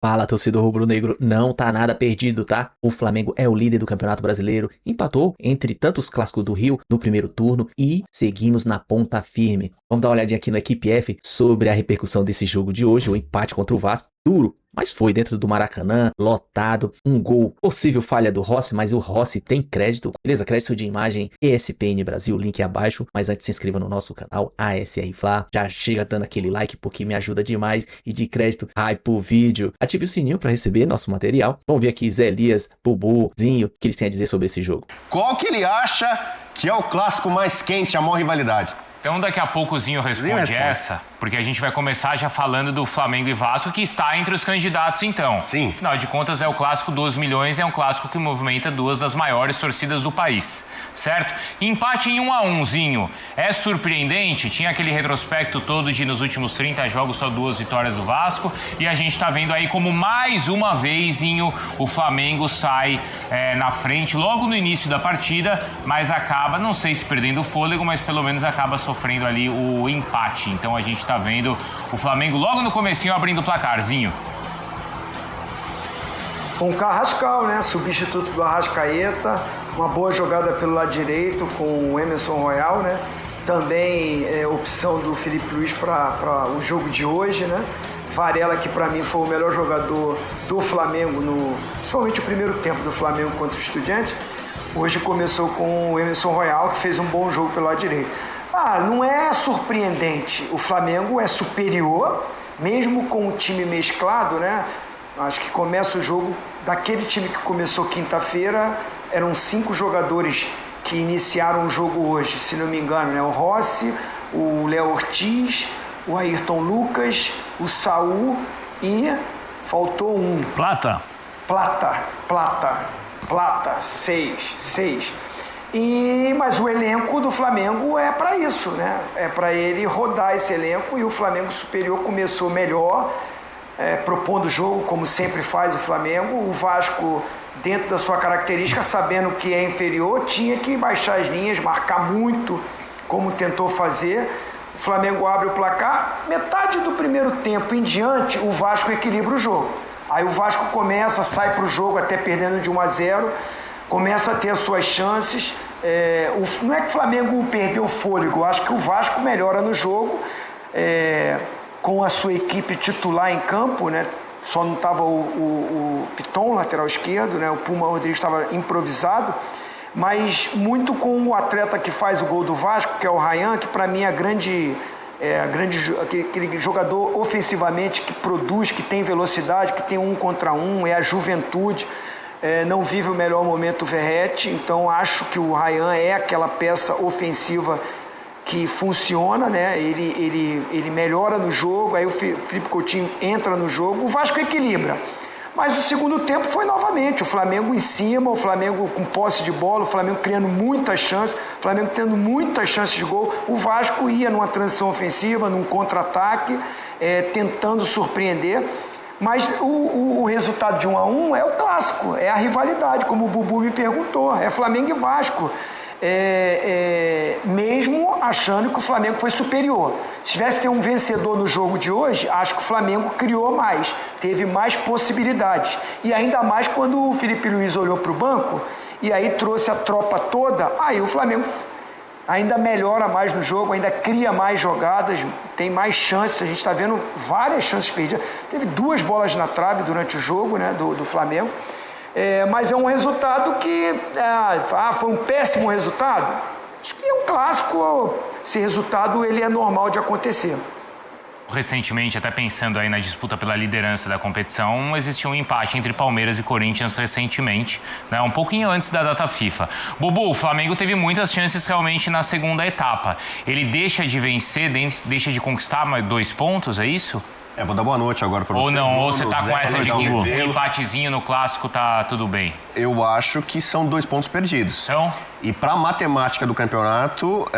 Fala, torcedor rubro-negro, não tá nada perdido, tá? O Flamengo é o líder do Campeonato Brasileiro, empatou entre tantos clássicos do Rio no primeiro turno e seguimos na ponta firme. Vamos dar uma olhadinha aqui no Equipe F sobre a repercussão desse jogo de hoje, o empate contra o Vasco. Duro, mas foi dentro do Maracanã, lotado, um gol, possível falha do Rossi, mas o Rossi tem crédito, beleza? Crédito de imagem ESPN Brasil, link abaixo, mas antes se inscreva no nosso canal ASR Fla, já chega dando aquele like porque me ajuda demais e de crédito, hype o vídeo, ative o sininho para receber nosso material. Vamos ver aqui Zé Elias, Bubu, Zinho, o que eles têm a dizer sobre esse jogo. Qual que ele acha que é o clássico mais quente, a maior rivalidade? Então daqui a pouco o Zinho responde essa, porque a gente vai começar já falando do Flamengo e Vasco, que está entre os candidatos então. Sim. Afinal de contas é o clássico dos milhões, é um clássico que movimenta duas das maiores torcidas do país, certo? Empate em 1-1, Zinho, é surpreendente? Tinha aquele retrospecto todo de nos últimos 30 jogos só 2 vitórias do Vasco, e a gente está vendo aí como mais uma vez, Zinho, o Flamengo sai na frente logo no início da partida, mas acaba, não sei se perdendo o fôlego, mas pelo menos acaba sofrendo ali o empate. Então a gente tá vendo o Flamengo logo no comecinho abrindo o placarzinho. Com o Carrascal, né? Substituto do Arrascaeta, uma boa jogada pelo lado direito com o Emerson Royal, né? Também opção do Felipe Luiz para o jogo de hoje, né? Varela, que para mim foi o melhor jogador do Flamengo, principalmente o primeiro tempo do Flamengo contra o Estudiantes. Hoje começou com o Emerson Royal, que fez um bom jogo pelo lado direito. Não é surpreendente. O Flamengo é superior, mesmo com o time mesclado, né? Acho que começa o jogo daquele time que começou quinta-feira. Eram 5 jogadores que iniciaram o jogo hoje, se não me engano, né? O Rossi, o Léo Ortiz, o Ayrton Lucas, o Saul e faltou um. Plata, 6. Mas o elenco do Flamengo é para isso, né? É para ele rodar esse elenco, e o Flamengo superior começou melhor, propondo o jogo, como sempre faz o Flamengo. O Vasco, dentro da sua característica, sabendo que é inferior, tinha que baixar as linhas, marcar muito, como tentou fazer. O Flamengo abre o placar, metade do primeiro tempo em diante, o Vasco equilibra o jogo. Aí o Vasco sai para o jogo até perdendo de 1-0, começa a ter as suas chances. Não é que o Flamengo perdeu o fôlego, acho que o Vasco melhora no jogo, com a sua equipe titular em campo, né? Só não estava o Piton, lateral esquerdo, né? O Puma Rodrigues estava improvisado, mas muito com o atleta que faz o gol do Vasco, que é o Ryan, que para mim é aquele jogador ofensivamente que produz, que tem velocidade, que tem 1 contra 1, é a juventude. Não vive o melhor momento o Verratti, então acho que o Ryan é aquela peça ofensiva que funciona, né? Ele melhora no jogo, aí o Felipe Coutinho entra no jogo, o Vasco equilibra. Mas o segundo tempo foi novamente o Flamengo em cima, o Flamengo com posse de bola, o Flamengo criando muitas chances, o Flamengo tendo muitas chances de gol. O Vasco ia numa transição ofensiva, num contra-ataque, tentando surpreender. Mas o resultado de 1-1 é o clássico, é a rivalidade, como o Bubu me perguntou, é Flamengo e Vasco. Mesmo achando que o Flamengo foi superior. Se tivesse ter um vencedor no jogo de hoje, acho que o Flamengo criou mais, teve mais possibilidades. E ainda mais quando o Felipe Luiz olhou para o banco e aí trouxe a tropa toda, aí o Flamengo ainda melhora mais no jogo, ainda cria mais jogadas, tem mais chances. A gente está vendo várias chances perdidas. Teve 2 bolas na trave durante o jogo, né, do Flamengo. Mas é um resultado que foi um péssimo resultado. Acho que é um clássico. Esse resultado ele é normal de acontecer. Recentemente, até pensando aí na disputa pela liderança da competição, existiu um empate entre Palmeiras e Corinthians recentemente, né? Um pouquinho antes da data FIFA. Bubu, o Flamengo teve muitas chances realmente na segunda etapa. Ele deixa de vencer, deixa de conquistar mais 2 pontos, é isso? Vou dar boa noite agora para você. Ou não, ou você tá com essa de que um empatezinho no clássico tá tudo bem? Eu acho que são 2 pontos perdidos. São? E para a matemática do campeonato,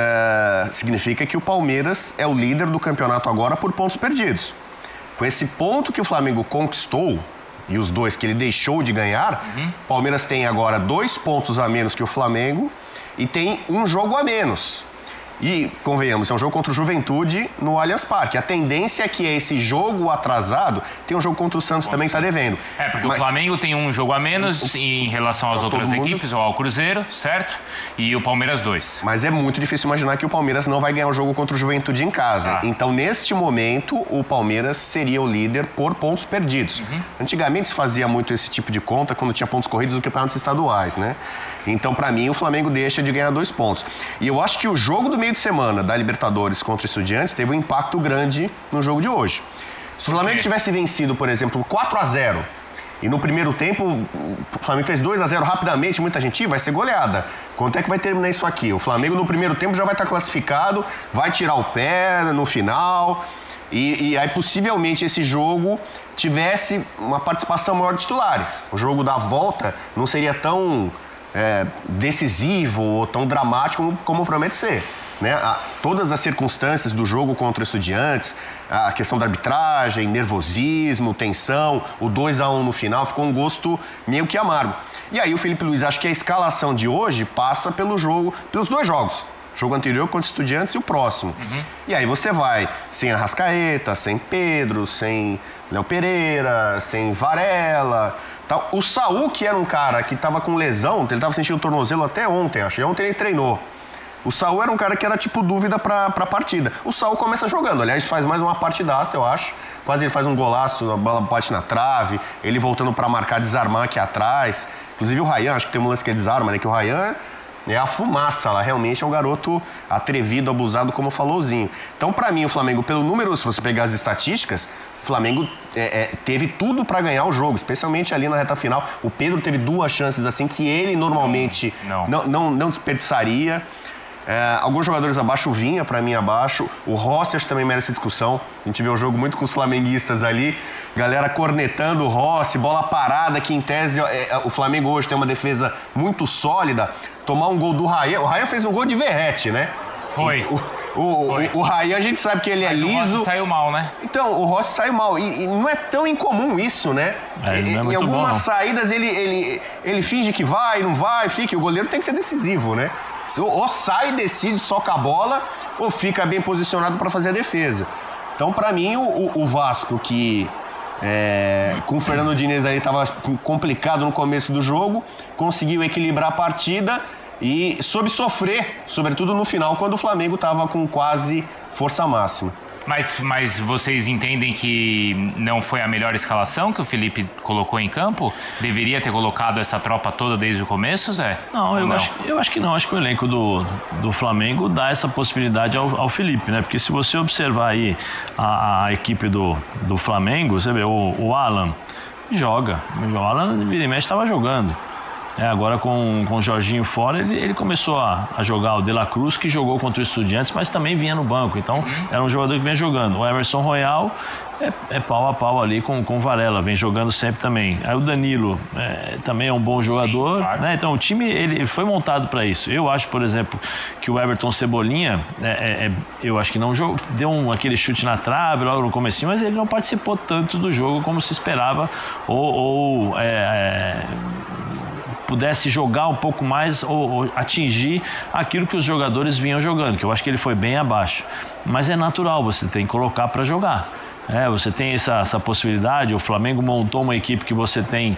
significa que o Palmeiras é o líder do campeonato agora por pontos perdidos. Com esse ponto que o Flamengo conquistou e os 2 que ele deixou de ganhar, o Palmeiras tem agora 2 pontos a menos que o Flamengo e tem um jogo a menos. E, convenhamos, é um jogo contra o Juventude no Allianz Parque. A tendência é que esse jogo atrasado tem um jogo contra o Santos também que está devendo. Porque o Flamengo tem um jogo a menos em relação às outras equipes, ou ao Cruzeiro, certo? E o Palmeiras 2. Mas é muito difícil imaginar que o Palmeiras não vai ganhar o jogo contra o Juventude em casa. Então, neste momento, o Palmeiras seria o líder por pontos perdidos. Antigamente se fazia muito esse tipo de conta quando tinha pontos corridos do campeonatos estaduais, né? Então, para mim, o Flamengo deixa de ganhar 2 pontos. E eu acho que o jogo do meio de semana da Libertadores contra o Estudiantes teve um impacto grande no jogo de hoje. Se o Flamengo tivesse vencido, por exemplo, 4-0, e no primeiro tempo o Flamengo fez 2-0 rapidamente, muita gente, vai ser goleada. Quanto é que vai terminar isso aqui? O Flamengo no primeiro tempo já vai estar classificado, vai tirar o pé no final, e aí possivelmente esse jogo tivesse uma participação maior de titulares. O jogo da volta não seria tão decisivo ou tão dramático como promete ser. Né? Todas as circunstâncias do jogo contra Estudiantes, a questão da arbitragem, nervosismo, tensão, o 2-1 no final, ficou um gosto meio que amargo. E aí o Felipe Luiz, acho que a escalação de hoje passa pelos 2 jogos. O jogo anterior contra Estudiantes e o próximo. E aí você vai sem Arrascaeta, sem Pedro, sem Léo Pereira, sem Varela. Tal. O Saul, que era um cara que estava com lesão, ele estava sentindo o tornozelo até ontem, acho. E ontem ele treinou. O Saul era um cara que era tipo dúvida para a partida. O Saul começa jogando, aliás, faz mais uma partidaça, eu acho. Quase ele faz um golaço, a bola bate na trave, ele voltando para marcar, desarmar aqui atrás. Inclusive o Ryan, acho que tem um lance que ele desarma, né? Que o Ryan é a fumaça lá, realmente é um garoto atrevido, abusado, como falou o Zinho. Então, para mim, o Flamengo, pelo número, se você pegar as estatísticas, o Flamengo teve tudo para ganhar o jogo, especialmente ali na reta final. O Pedro teve 2 chances assim que ele normalmente não desperdiçaria. Alguns jogadores abaixo, o Vinha, para mim, abaixo. O Rossi também merece discussão. A gente vê o jogo muito com os flamenguistas ali. Galera cornetando o Rossi, bola parada, que em tese o Flamengo hoje tem uma defesa muito sólida. Tomar um gol do Ryan. O Ryan fez um gol de verrete, né? Foi. O Ryan, a gente sabe que ele é liso. O Rossi saiu mal, né? Então, o Rossi saiu mal. E não é tão incomum isso, né? Em algumas saídas ele finge que vai, não vai, fica. E o goleiro tem que ser decisivo, né? Ou sai e decide só com a bola, ou fica bem posicionado para fazer a defesa. Então, para mim, o Vasco, que com o Fernando Diniz aí estava complicado no começo do jogo, conseguiu equilibrar a partida e soube sofrer, sobretudo no final, quando o Flamengo estava com quase força máxima. Mas vocês entendem que não foi a melhor escalação que o Felipe colocou em campo? Deveria ter colocado essa tropa toda desde o começo, Zé? Não, eu acho que não. Acho que o elenco do Flamengo dá essa possibilidade ao Felipe, né? Porque se você observar aí a equipe do Flamengo, você vê o Alan joga. O Alan, vira e mexe, estava jogando. Agora com o Jorginho fora, ele começou a jogar o De La Cruz, que jogou contra o Estudiantes, mas também vinha no banco. Então, era um jogador que vinha jogando. O Emerson Royal é pau a pau ali com o Varela, vem jogando sempre também. Aí o Danilo também é um bom jogador. Sim, claro. Né? Então, o time ele foi montado para isso. Eu acho, por exemplo, que o Everton Cebolinha, eu acho que não jogou, deu aquele chute na trave logo no comecinho, mas ele não participou tanto do jogo como se esperava, ou pudesse jogar um pouco mais ou atingir aquilo que os jogadores vinham jogando, que eu acho que ele foi bem abaixo. Mas é natural, você tem que colocar para jogar. Você tem essa possibilidade. O Flamengo montou uma equipe que você tem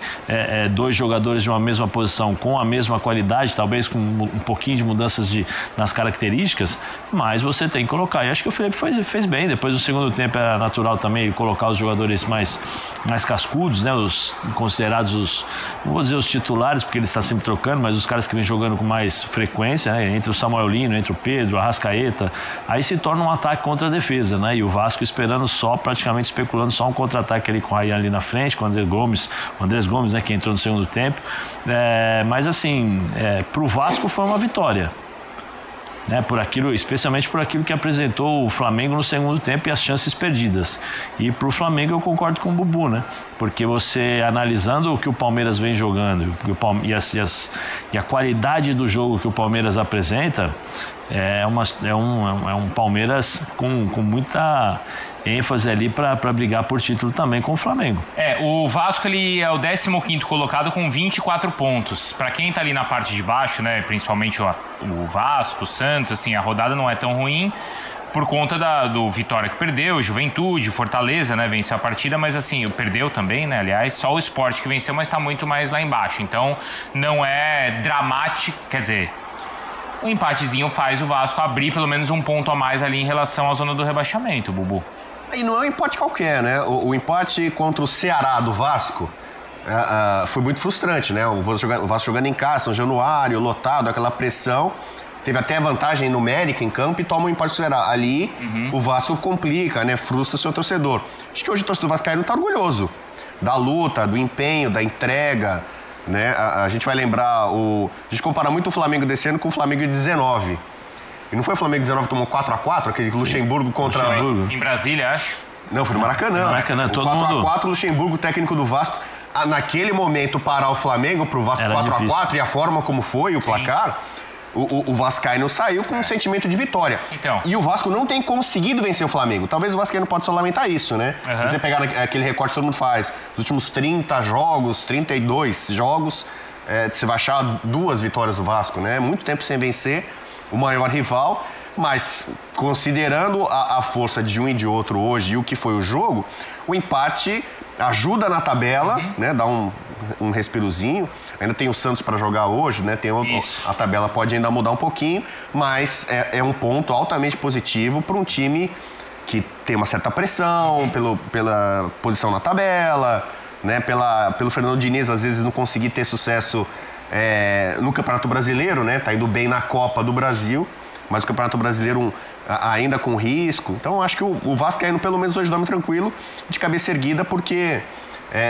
2 jogadores de uma mesma posição com a mesma qualidade, talvez com um pouquinho de mudanças nas características, mas você tem que colocar. E acho que o Felipe fez bem. Depois do segundo tempo era natural também colocar os jogadores mais cascudos, né? Os considerados não vou dizer os titulares, porque ele está sempre trocando, mas os caras que vêm jogando com mais frequência, né? Entre o Samuel Lino, entre o Pedro, o Arrascaeta, aí se torna um ataque contra a defesa, né? E o Vasco esperando praticamente especulando só um contra-ataque ali com o Ryan ali na frente, com o Andrés Gomes, né, que entrou no segundo tempo. Mas assim, pro Vasco foi uma vitória. Né, especialmente por aquilo que apresentou o Flamengo no segundo tempo e as chances perdidas. E para o Flamengo eu concordo com o Bubu, né? Porque você analisando o que o Palmeiras vem jogando e a qualidade do jogo que o Palmeiras apresenta, é um Palmeiras com muita ênfase ali para brigar por título também com o Flamengo. O Vasco ele é o 15º colocado com 24 pontos. Para quem tá ali na parte de baixo, né, principalmente o Vasco, o Santos, assim, a rodada não é tão ruim por conta do Vitória que perdeu, Juventude, Fortaleza, né, venceu a partida, mas assim, perdeu também, né, aliás, só o Sport que venceu, mas tá muito mais lá embaixo. Então, não é dramático, quer dizer, o empatezinho faz o Vasco abrir pelo menos um ponto a mais ali em relação à zona do rebaixamento, Bubu. E não é um empate qualquer, né? O empate contra o Ceará do Vasco foi muito frustrante, né? O Vasco jogando em casa, São Januário, lotado, aquela pressão. Teve até vantagem numérica em campo e toma um empate com o Ceará. Ali, o Vasco complica, né? Frustra seu torcedor. Acho que hoje o torcedor vascaíno está orgulhoso da luta, do empenho, da entrega, né? A gente vai lembrar, a gente compara muito o Flamengo desse ano com o Flamengo de 19. E não foi o Flamengo de 19 que tomou 4x4, aquele Luxemburgo contra... Em Brasília, acho. Não, foi no Maracanã. Maracanã, todo 4x4, Luxemburgo, técnico do Vasco. Naquele momento, parar o Flamengo pro Vasco 4x4 e a forma como foi o placar... O Vascaíno saiu com um sentimento de vitória. Então. E o Vasco não tem conseguido vencer o Flamengo. Talvez o Vascaíno possa só lamentar isso, né? Se você pegar aquele recorte que todo mundo faz, os últimos 30 jogos, 32 jogos, você vai achar 2 vitórias do Vasco, né? Muito tempo sem vencer o maior rival. Mas, considerando a força de um e de outro hoje e o que foi o jogo, o empate ajuda na tabela, né? Dá um respirozinho. Ainda tem o Santos para jogar hoje, né? A tabela pode ainda mudar um pouquinho, mas é um ponto altamente positivo para um time que tem uma certa pressão pela posição na tabela, né? Pelo Fernando Diniz, às vezes, não conseguir ter sucesso no Campeonato Brasileiro, né? Tá indo bem na Copa do Brasil, mas o Campeonato Brasileiro ainda com risco. Então, acho que o Vascaíno, pelo menos hoje, dorme tranquilo, de cabeça erguida, porque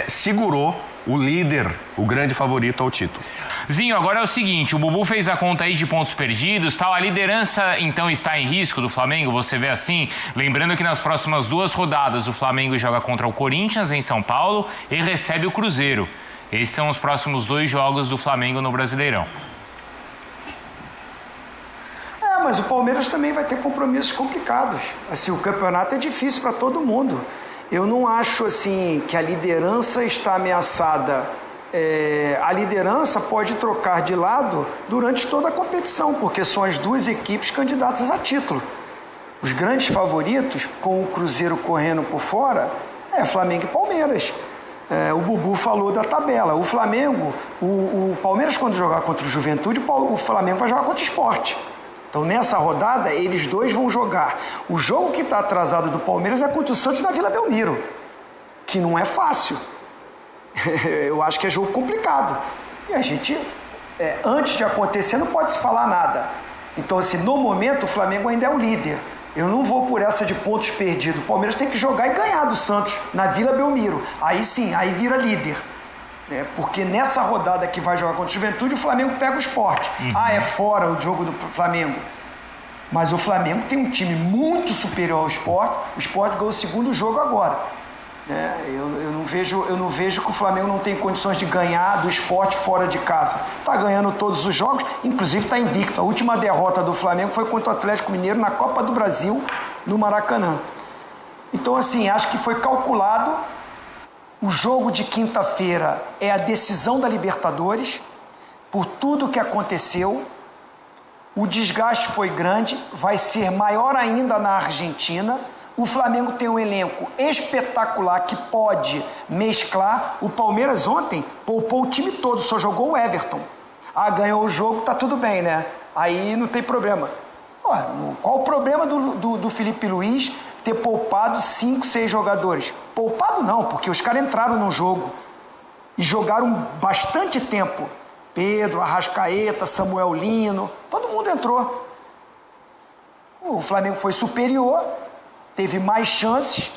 segurou o líder, o grande favorito ao título. Zinho, agora é o seguinte, o Bubu fez a conta aí de pontos perdidos, tal. A liderança, então, está em risco do Flamengo, você vê assim? Lembrando que nas próximas 2 rodadas o Flamengo joga contra o Corinthians em São Paulo e recebe o Cruzeiro. Esses são os próximos 2 jogos do Flamengo no Brasileirão. Mas o Palmeiras também vai ter compromissos complicados. Assim, o campeonato é difícil para todo mundo. Eu não acho assim que a liderança está ameaçada. A liderança pode trocar de lado durante toda a competição, porque são as 2 equipes candidatas a título. Os grandes favoritos, com o Cruzeiro correndo por fora, Flamengo e Palmeiras. O Bubu falou da tabela. O Flamengo, o Palmeiras quando jogar contra o Juventude, o Flamengo vai jogar contra o Sport. Então, nessa rodada, eles 2 vão jogar. O jogo que está atrasado do Palmeiras é contra o Santos na Vila Belmiro, que não é fácil. Eu acho que é jogo complicado. E a gente, antes de acontecer, não pode se falar nada. Então, assim, no momento, o Flamengo ainda é o líder. Eu não vou por essa de pontos perdidos. O Palmeiras tem que jogar e ganhar do Santos na Vila Belmiro. Aí sim, aí vira líder. Porque nessa rodada que vai jogar contra o Juventude, o Flamengo pega o Sport. É fora o jogo do Flamengo. Mas o Flamengo tem um time muito superior ao Sport. O Sport ganhou o 2º jogo agora. Eu não vejo que o Flamengo não tem condições de ganhar do Sport fora de casa. Está ganhando todos os jogos, inclusive está invicto. A última derrota do Flamengo foi contra o Atlético Mineiro na Copa do Brasil, no Maracanã. Então, assim, acho que foi calculado. O jogo de quinta-feira é a decisão da Libertadores, por tudo que aconteceu. O desgaste foi grande, vai ser maior ainda na Argentina. O Flamengo tem um elenco espetacular que pode mesclar. O Palmeiras ontem poupou o time todo, só jogou o Everton. Ganhou o jogo, tá tudo bem, né? Aí não tem problema. Qual o problema do Felipe Luiz ter poupado 5, 6 jogadores? Poupado não, porque os caras entraram no jogo e jogaram bastante tempo. Pedro, Arrascaeta, Samuel Lino, todo mundo entrou. O Flamengo foi superior, teve mais chances.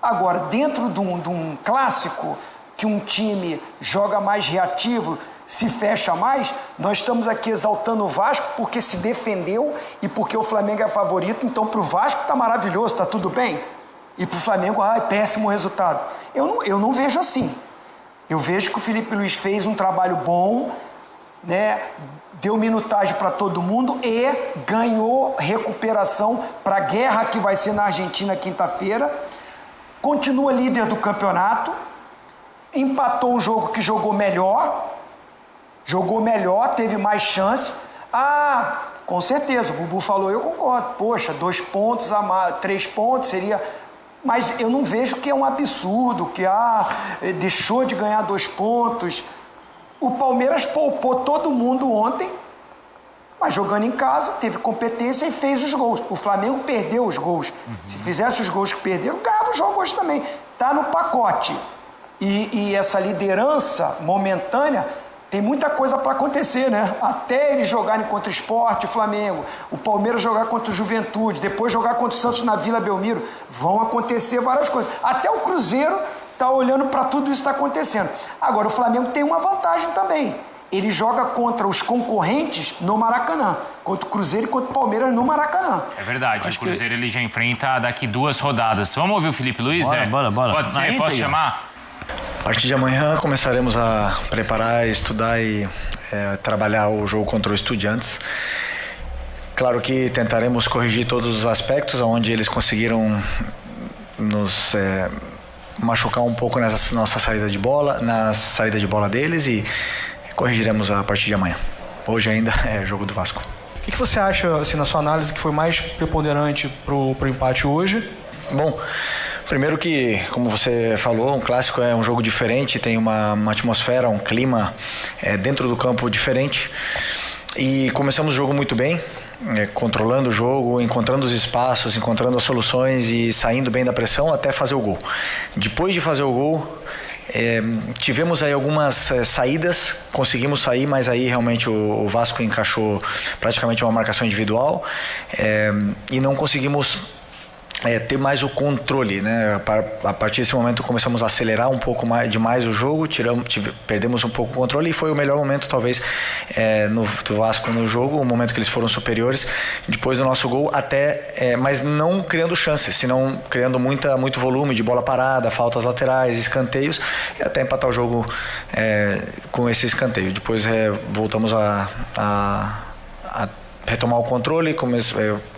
Agora, dentro de um clássico, que um time joga mais reativo, se fecha mais, nós estamos aqui exaltando o Vasco porque se defendeu e porque o Flamengo é favorito, então para o Vasco está maravilhoso, está tudo bem. E para o Flamengo, é péssimo resultado. Eu não vejo assim. Eu vejo que o Felipe Luiz fez um trabalho bom, né? Deu minutagem para todo mundo e ganhou recuperação para a guerra que vai ser na Argentina quinta-feira. continua líder do campeonato, empatou um jogo que jogou melhor, teve mais chance. Com certeza, o Bubu falou, eu concordo. Poxa, 2 pontos, 3 pontos seria... Mas eu não vejo que é um absurdo, que deixou de ganhar 2 pontos. O Palmeiras poupou todo mundo ontem, mas jogando em casa, teve competência e fez os gols. O Flamengo perdeu os gols. Se fizesse os gols que perderam, ganhava o jogo hoje também. Está no pacote. E essa liderança momentânea, tem muita coisa para acontecer, né? Até eles jogarem contra o Sport, o Flamengo, o Palmeiras jogar contra o Juventude, depois jogar contra o Santos na Vila Belmiro, vão acontecer várias coisas. Até o Cruzeiro está olhando para tudo isso que está acontecendo. Agora, o Flamengo tem uma vantagem também. Ele joga contra os concorrentes no Maracanã, contra o Cruzeiro e contra o Palmeiras no Maracanã. É verdade, o Cruzeiro ele já enfrenta daqui 2 rodadas. Vamos ouvir o Felipe Luiz? Bora. Pode ser? Posso chamar? A partir de amanhã começaremos a preparar, estudar e trabalhar o jogo contra o Estudiantes. Claro que tentaremos corrigir todos os aspectos onde eles conseguiram nos machucar um pouco nessa nossa saída de bola, na saída de bola deles, e corrigiremos a partir de amanhã. Hoje ainda é jogo do Vasco. O que você acha, assim, na sua análise, que foi mais preponderante pro empate hoje? Bom, primeiro que, como você falou, um clássico é um jogo diferente, tem uma atmosfera, um clima dentro do campo diferente. E começamos o jogo muito bem, controlando o jogo, encontrando os espaços, encontrando as soluções e saindo bem da pressão até fazer o gol. Depois de fazer o gol, tivemos aí algumas saídas, conseguimos sair, mas aí realmente o Vasco encaixou praticamente uma marcação individual e não conseguimos ter mais o controle, né? A partir desse momento começamos a acelerar um pouco demais o jogo, perdemos um pouco o controle, e foi o melhor momento talvez do Vasco no jogo, o momento que eles foram superiores depois do nosso gol, mas não criando chances, senão criando muito volume de bola parada, faltas laterais, escanteios, e até empatar o jogo com esse escanteio. Depois voltamos a retomar o controle,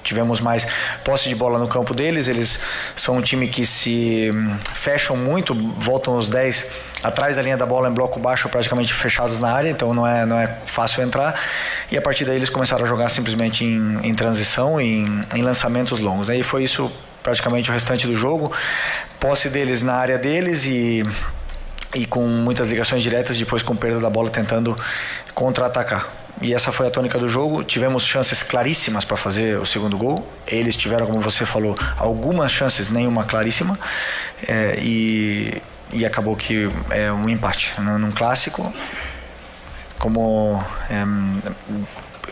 tivemos mais posse de bola no campo deles. Eles são um time que se fecham muito, voltam os 10 atrás da linha da bola em bloco baixo, praticamente fechados na área, então não é fácil entrar, e a partir daí eles começaram a jogar simplesmente em transição e em lançamentos longos. Aí foi isso praticamente o restante do jogo, posse deles na área deles e com muitas ligações diretas, depois com perda da bola tentando contra-atacar. E essa foi a tônica do jogo. Tivemos chances claríssimas para fazer o segundo gol. Eles tiveram, como você falou, algumas chances, nenhuma claríssima. E acabou que é um empate num clássico. Como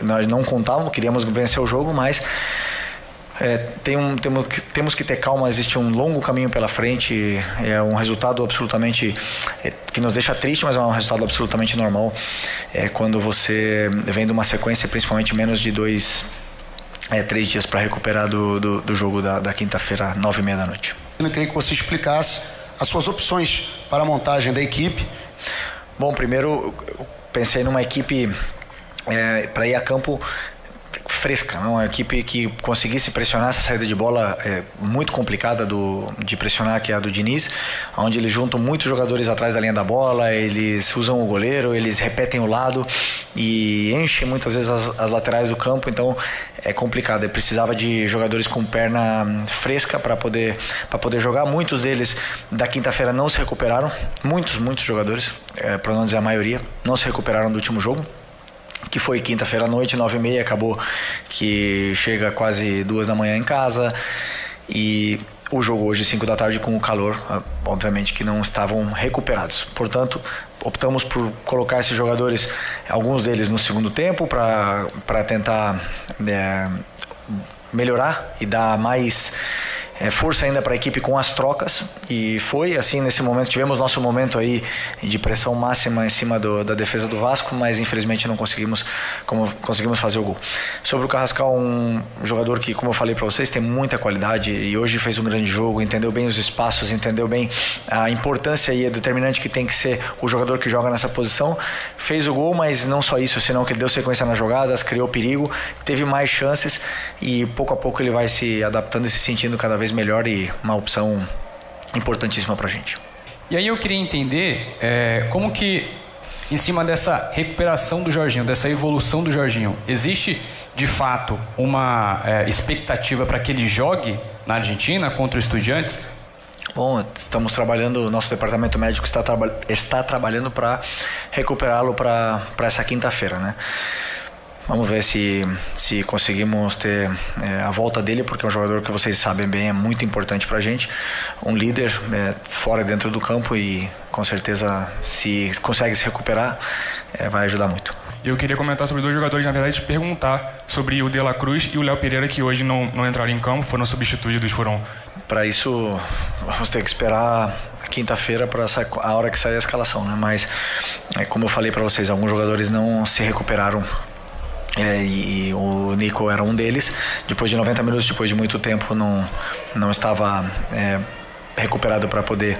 nós não contávamos, queríamos vencer o jogo, mas temos que ter calma. Existe um longo caminho pela frente, é um resultado absolutamente que nos deixa triste, mas é um resultado absolutamente normal quando você vem de uma sequência, principalmente menos de 3 dias para recuperar do jogo da quinta-feira, 9h30 da noite. Eu queria que você explicasse as suas opções para a montagem da equipe. Bom, primeiro eu pensei numa equipe para ir a campo fresca, não? Uma equipe que conseguisse pressionar essa saída de bola muito complicada de pressionar, que é a do Diniz, onde eles juntam muitos jogadores atrás da linha da bola, eles usam o goleiro, eles repetem o lado e enchem muitas vezes as laterais do campo, então é complicado. Eu precisava de jogadores com perna fresca para poder jogar. Muitos deles da quinta-feira não se recuperaram, muitos jogadores, para não dizer a maioria, não se recuperaram do último jogo, que foi quinta-feira à noite, 9h30, acabou que chega quase 2 da manhã em casa, e o jogo hoje 5 da tarde com o calor, obviamente que não estavam recuperados. Portanto, optamos por colocar esses jogadores, alguns deles no segundo tempo, para tentar melhorar e dar mais força ainda para a equipe com as trocas, e foi assim. Nesse momento tivemos nosso momento aí de pressão máxima em cima da defesa do Vasco, mas infelizmente não conseguimos fazer o gol. Sobre o Carrascal, um jogador que, como eu falei para vocês, tem muita qualidade e hoje fez um grande jogo, entendeu bem os espaços, entendeu bem a importância e a determinante que tem que ser o jogador que joga nessa posição. Fez o gol, mas não só isso, senão que ele deu sequência nas jogadas, criou perigo, teve mais chances, e pouco a pouco ele vai se adaptando e se sentindo cada vez melhor, e uma opção importantíssima para a gente. E aí eu queria entender como que, em cima dessa recuperação do Jorginho, dessa evolução do Jorginho, existe de fato uma expectativa para que ele jogue na Argentina contra o Estudiantes? Bom, estamos trabalhando, o nosso departamento médico está trabalhando para recuperá-lo para essa quinta-feira, né? Vamos ver se conseguimos ter a volta dele, porque é um jogador que vocês sabem bem, é muito importante para a gente. Um líder fora e dentro do campo e com certeza se consegue se recuperar, vai ajudar muito. Eu queria comentar sobre 2 jogadores, na verdade, te perguntar sobre o De La Cruz e o Léo Pereira, que hoje não entraram em campo, foram substituídos, Para isso, vamos ter que esperar a quinta-feira para a hora que sair a escalação, né? Mas, como eu falei para vocês, alguns jogadores não se recuperaram. E o Nico era um deles. Depois de 90 minutos, depois de muito tempo, não estava recuperado para poder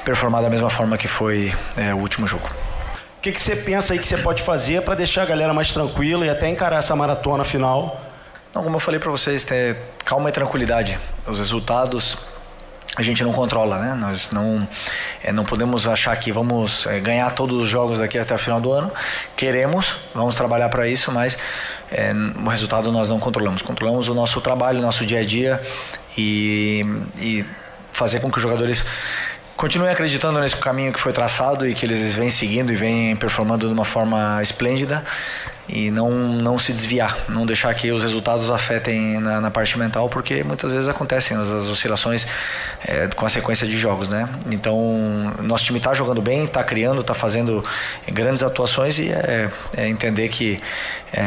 performar da mesma forma que foi o último jogo. O que você pensa aí que você pode fazer para deixar a galera mais tranquila e até encarar essa maratona final? Não, como eu falei para vocês, ter calma e tranquilidade. Os resultados a gente não controla, né? Nós não podemos achar que vamos ganhar todos os jogos daqui até o final do ano. Queremos, vamos trabalhar para isso, mas o resultado nós não controlamos. Controlamos o nosso trabalho, o nosso dia a dia e fazer com que os jogadores continuem acreditando nesse caminho que foi traçado e que eles vêm seguindo e vêm performando de uma forma esplêndida e não se desviar, não deixar que os resultados afetem na parte mental, porque muitas vezes acontecem as oscilações com a sequência de jogos, né? Então, nosso time está jogando bem, está criando, está fazendo grandes atuações e entender que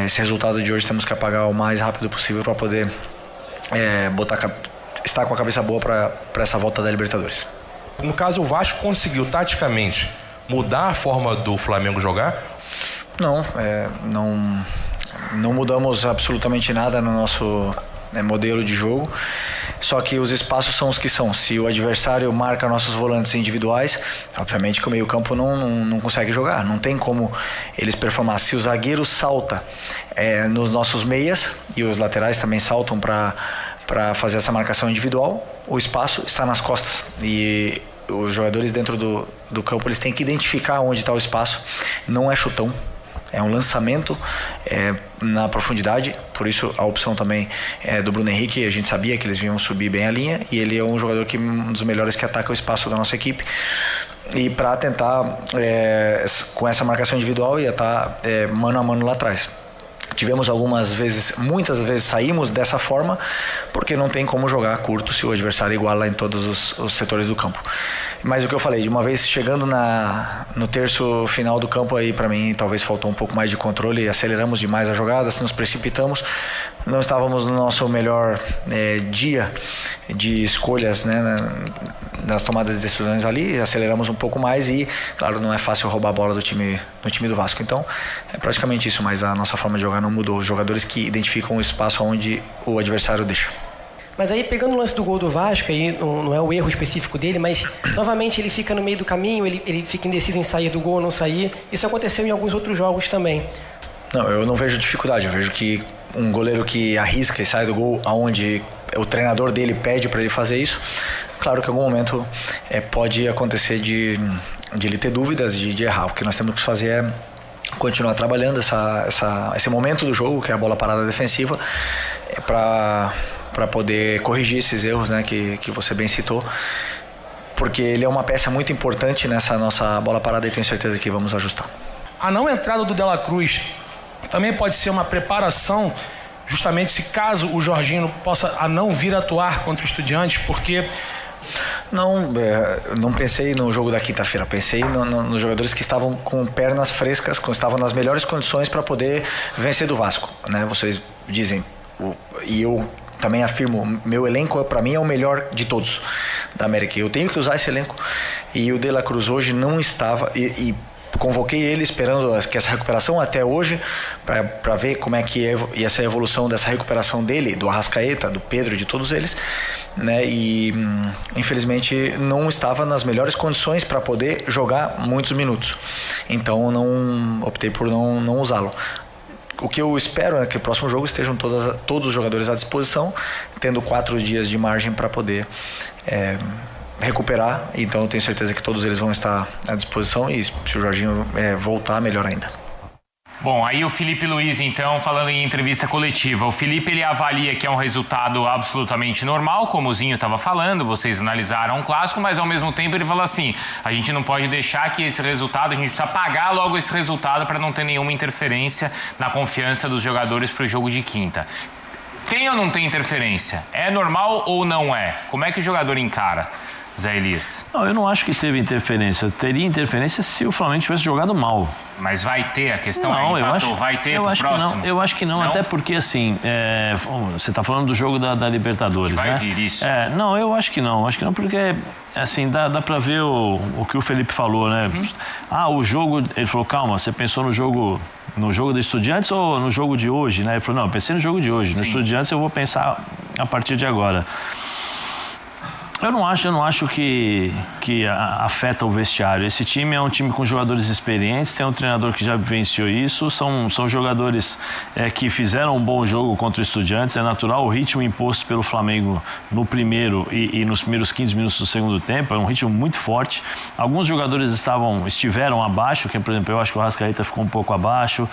esse resultado de hoje temos que apagar o mais rápido possível para poder estar com a cabeça boa para essa volta da Libertadores. No caso, o Vasco conseguiu taticamente mudar a forma do Flamengo jogar? Não mudamos absolutamente nada no nosso modelo de jogo, só que os espaços são os que são. Se o adversário marca nossos volantes individuais, obviamente que o meio-campo não consegue jogar, não tem como eles performar. Se o zagueiro salta nos nossos meias e os laterais também saltam para fazer essa marcação individual, o espaço está nas costas e os jogadores dentro do campo eles têm que identificar onde está o espaço. Não é chutão, é um lançamento na profundidade, por isso a opção também do Bruno Henrique. A gente sabia que eles vinham subir bem a linha e ele é um jogador um dos melhores que ataca o espaço da nossa equipe. E para tentar, com essa marcação individual, ia estar mano a mano lá atrás. Tivemos muitas vezes saímos dessa forma, porque não tem como jogar curto se o adversário iguala em todos os setores do campo. Mas o que eu falei, de uma vez chegando no terço final do campo, aí para mim talvez faltou um pouco mais de controle, aceleramos demais a jogada, nos precipitamos, não estávamos no nosso melhor dia de escolhas, né, nas tomadas de decisões ali, aceleramos um pouco mais e, claro, não é fácil roubar a bola do time do Vasco. Então, é praticamente isso, mas a nossa forma de jogar não mudou. Os jogadores que identificam o espaço onde o adversário deixa. Mas aí, pegando o lance do gol do Vasco, aí não é o erro específico dele, mas novamente ele fica no meio do caminho, ele fica indeciso em sair do gol ou não sair. Isso aconteceu em alguns outros jogos também. Não, eu não vejo dificuldade. Eu vejo que um goleiro que arrisca e sai do gol aonde o treinador dele pede para ele fazer isso, claro que em algum momento pode acontecer de ele ter dúvidas, de errar. O que nós temos que fazer é continuar trabalhando esse momento do jogo, que é a bola parada defensiva, para poder corrigir esses erros, né, que você bem citou, porque ele é uma peça muito importante nessa nossa bola parada e tenho certeza que vamos ajustar. A não entrada do De La Cruz também pode ser uma preparação, justamente se caso o Jorginho possa não vir atuar contra o Estudiantes, porque... Não pensei no jogo da quinta-feira, pensei nos jogadores que estavam com pernas frescas, que estavam nas melhores condições para poder vencer do Vasco, né? Vocês dizem, e eu também afirmo, meu elenco para mim é o melhor de todos da América. Eu tenho que usar esse elenco e o De La Cruz hoje não estava e convoquei ele esperando que essa recuperação até hoje para ver como é que ia ser a evolução dessa recuperação dele, do Arrascaeta, do Pedro, de todos eles, né? E infelizmente não estava nas melhores condições para poder jogar muitos minutos, então optei por não usá-lo. O que eu espero é que o próximo jogo estejam todos os jogadores à disposição, tendo 4 dias de margem para poder recuperar. Então eu tenho certeza que todos eles vão estar à disposição e se o Jorginho voltar, melhor ainda. Bom, aí o Felipe Luiz, então, falando em entrevista coletiva. O Felipe, ele avalia que é um resultado absolutamente normal, como o Zinho estava falando, vocês analisaram um clássico, mas ao mesmo tempo ele fala assim, a gente não pode deixar que esse resultado, a gente precisa pagar logo esse resultado para não ter nenhuma interferência na confiança dos jogadores para o jogo de quinta. Tem ou não tem interferência? É normal ou não é? Como é que o jogador encara, Zé Elias? Não, eu não acho que teve interferência. Teria interferência se o Flamengo tivesse jogado mal. Mas vai ter, a questão não, é empatou, vai ter pro próximo? Eu acho que não, até porque assim, você está falando do jogo da Libertadores, vai né? vir isso. Não, eu acho que não porque assim, dá para ver o que o Felipe falou, né? O jogo, ele falou, calma, você pensou no jogo do Estudiantes ou no jogo de hoje, né? Ele falou, não, eu pensei no jogo de hoje, no Estudiantes eu vou pensar a partir de agora. Eu não acho que afeta o vestiário. Esse time é um time com jogadores experientes, tem um treinador que já vivenciou isso, são jogadores que fizeram um bom jogo contra o Estudiantes, é natural. O ritmo imposto pelo Flamengo no primeiro e nos primeiros 15 minutos do segundo tempo é um ritmo muito forte. Alguns jogadores estiveram abaixo, que por exemplo, eu acho que o Arrascaeta ficou um pouco abaixo,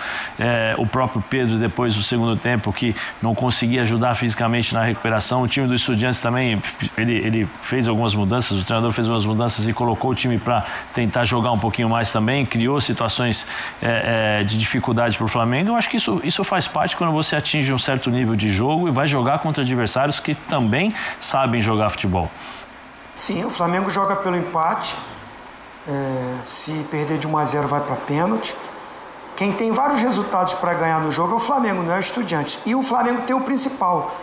o próprio Pedro depois do segundo tempo que não conseguia ajudar fisicamente na recuperação. O time do Estudiantes também, ele fez algumas mudanças, o treinador fez algumas mudanças e colocou o time para tentar jogar um pouquinho mais também, criou situações de dificuldade para o Flamengo. Eu acho que isso faz parte quando você atinge um certo nível de jogo e vai jogar contra adversários que também sabem jogar futebol. Sim, o Flamengo joga pelo empate, se perder de 1-0 vai para pênalti. Quem tem vários resultados para ganhar no jogo é o Flamengo, não é o Estudiantes. E o Flamengo tem o principal,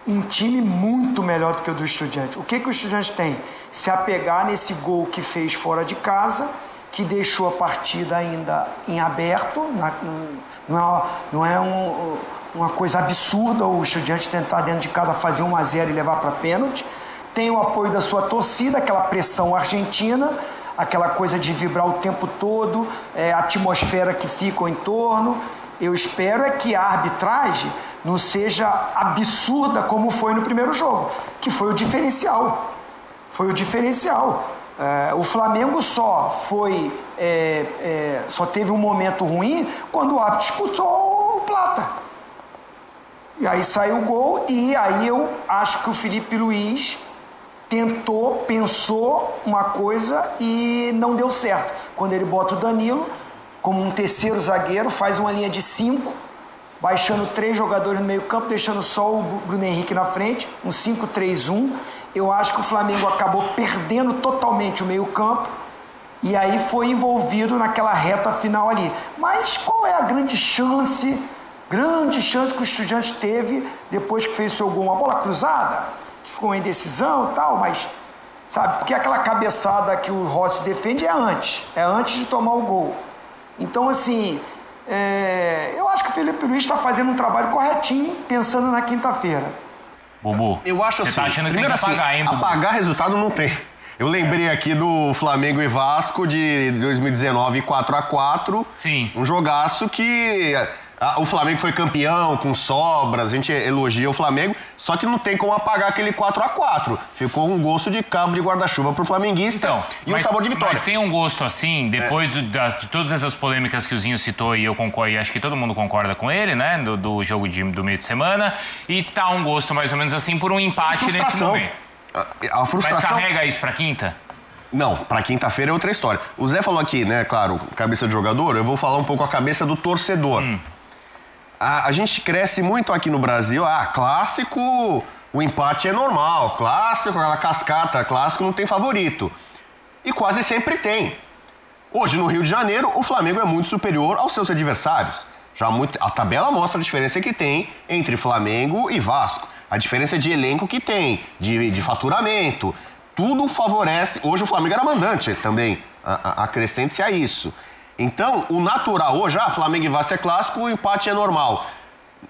um time muito melhor do que o do Estudiantes. O que o Estudiantes tem? Se apegar nesse gol que fez fora de casa, que deixou a partida ainda em aberto. Não é uma coisa absurda o Estudiantes tentar dentro de casa fazer 1-0 e levar para pênalti. Tem o apoio da sua torcida, aquela pressão argentina, aquela coisa de vibrar o tempo todo, a atmosfera que fica em torno. Eu espero que a arbitragem não seja absurda como foi no primeiro jogo, que foi o diferencial. O Flamengo só teve um momento ruim quando o árbitro disputou o Plata. E aí saiu o gol, e aí eu acho que o Felipe Luiz pensou uma coisa e não deu certo. Quando ele bota o Danilo como um terceiro zagueiro, faz uma linha de 5, baixando 3 jogadores no meio campo, deixando só o Bruno Henrique na frente, um 5-3-1. Eu acho que o Flamengo acabou perdendo totalmente o meio campo e aí foi envolvido naquela reta final ali. Mas qual é a grande chance que o Estudiantes teve depois que fez o seu gol? Uma bola cruzada, que ficou em indecisão e tal, mas sabe, porque aquela cabeçada que o Rossi defende é antes de tomar o gol. Então, assim, eu acho que o Felipe Luiz está fazendo um trabalho corretinho, pensando na quinta-feira. Bubu, eu acho você assim, tá achando que primeiro tem que apagar, hein, Bubu? Apagar resultado não tem. Eu lembrei aqui do Flamengo e Vasco de 2019, 4-4. Sim. Um jogaço que o Flamengo foi campeão com sobras, a gente elogia o Flamengo, só que não tem como apagar aquele 4-4. Ficou um gosto de cabo de guarda-chuva pro flamenguista e um sabor de vitória. Mas tem um gosto assim, depois de todas essas polêmicas que o Zinho citou, e eu concordo, e acho que todo mundo concorda com ele, né, do jogo do meio de semana, e tá um gosto mais ou menos assim por um empate nesse momento. A frustração... Mas carrega isso pra quinta? Não, pra quinta-feira é outra história. O Zé falou aqui, né, claro, cabeça de jogador, eu vou falar um pouco a cabeça do torcedor. A gente cresce muito aqui no Brasil, clássico, o empate é normal, clássico, aquela cascata, clássico não tem favorito. E quase sempre tem. Hoje, no Rio de Janeiro, o Flamengo é muito superior aos seus adversários. A tabela mostra a diferença que tem entre Flamengo e Vasco. A diferença de elenco que tem, de faturamento. Tudo favorece. Hoje o Flamengo era mandante também. Acrescente-se a isso. Então, o natural hoje, Flamengo e Vasco é clássico, o empate é normal.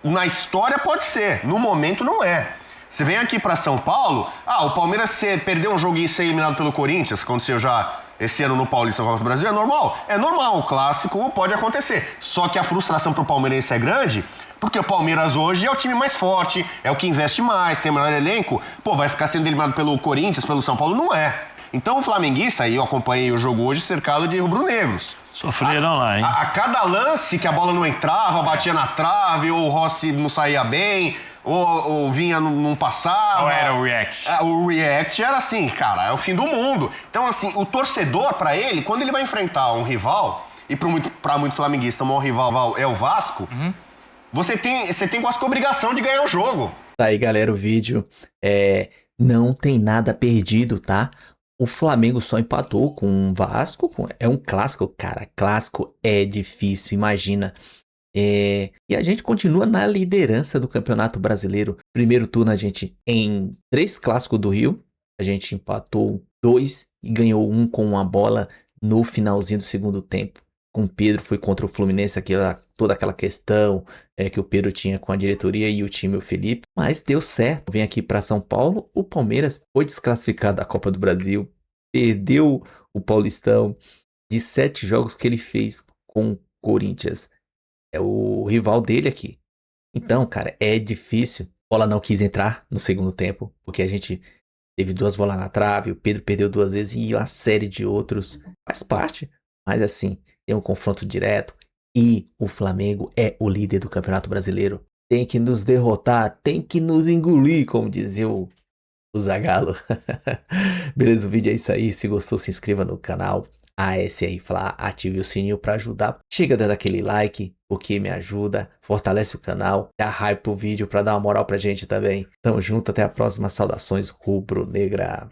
Na história pode ser, no momento não é. Você vem aqui para São Paulo, o Palmeiras perdeu um jogo e ser eliminado pelo Corinthians, aconteceu já esse ano no Paulista Copa do Brasil, é normal? É normal, o clássico pode acontecer. Só que a frustração pro palmeirense é grande, porque o Palmeiras hoje é o time mais forte, é o que investe mais, tem o melhor elenco. Vai ficar sendo eliminado pelo Corinthians, pelo São Paulo? Não é. Então o flamenguista, aí eu acompanhei o jogo hoje cercado de rubro-negros. Sofreram lá, hein? A cada lance que a bola não entrava, batia na trave, ou o Rossi não saía bem, ou vinha, não passava. Ou era o react? O react era assim, cara, é o fim do mundo. Então, assim, o torcedor, pra ele, quando ele vai enfrentar um rival, e pra muito flamenguista, o maior rival é o Vasco, você tem quase que a obrigação de ganhar o jogo. Tá aí, galera, o vídeo. Não tem nada perdido, tá? O Flamengo só empatou com o Vasco. É um clássico, cara. Clássico é difícil, imagina. E a gente continua na liderança do Campeonato Brasileiro. Primeiro turno, a gente, em 3 clássicos do Rio, a gente empatou 2 e ganhou 1 com uma bola no finalzinho do segundo tempo. Com o Pedro, foi contra o Fluminense, toda aquela questão que o Pedro tinha com a diretoria e o time, o Felipe. Mas deu certo. Vem aqui para São Paulo. O Palmeiras foi desclassificado da Copa do Brasil. Perdeu o Paulistão. De 7 jogos que ele fez com o Corinthians. É o rival dele aqui. Então, cara, é difícil. A bola não quis entrar no segundo tempo. Porque a gente teve 2 bolas na trave. O Pedro perdeu 2 vezes e uma série de outros. Faz parte. Mas assim, tem um confronto direto. E o Flamengo é o líder do Campeonato Brasileiro. Tem que nos derrotar, tem que nos engolir, como dizia o Zagallo. Beleza, o vídeo é isso aí. Se gostou, se inscreva no canal ASR Fla, ative o sininho para ajudar. Chega dando aquele like, porque me ajuda, fortalece o canal, dá hype pro vídeo para dar uma moral pra gente também. Tamo junto, até a próxima. Saudações rubro-negra.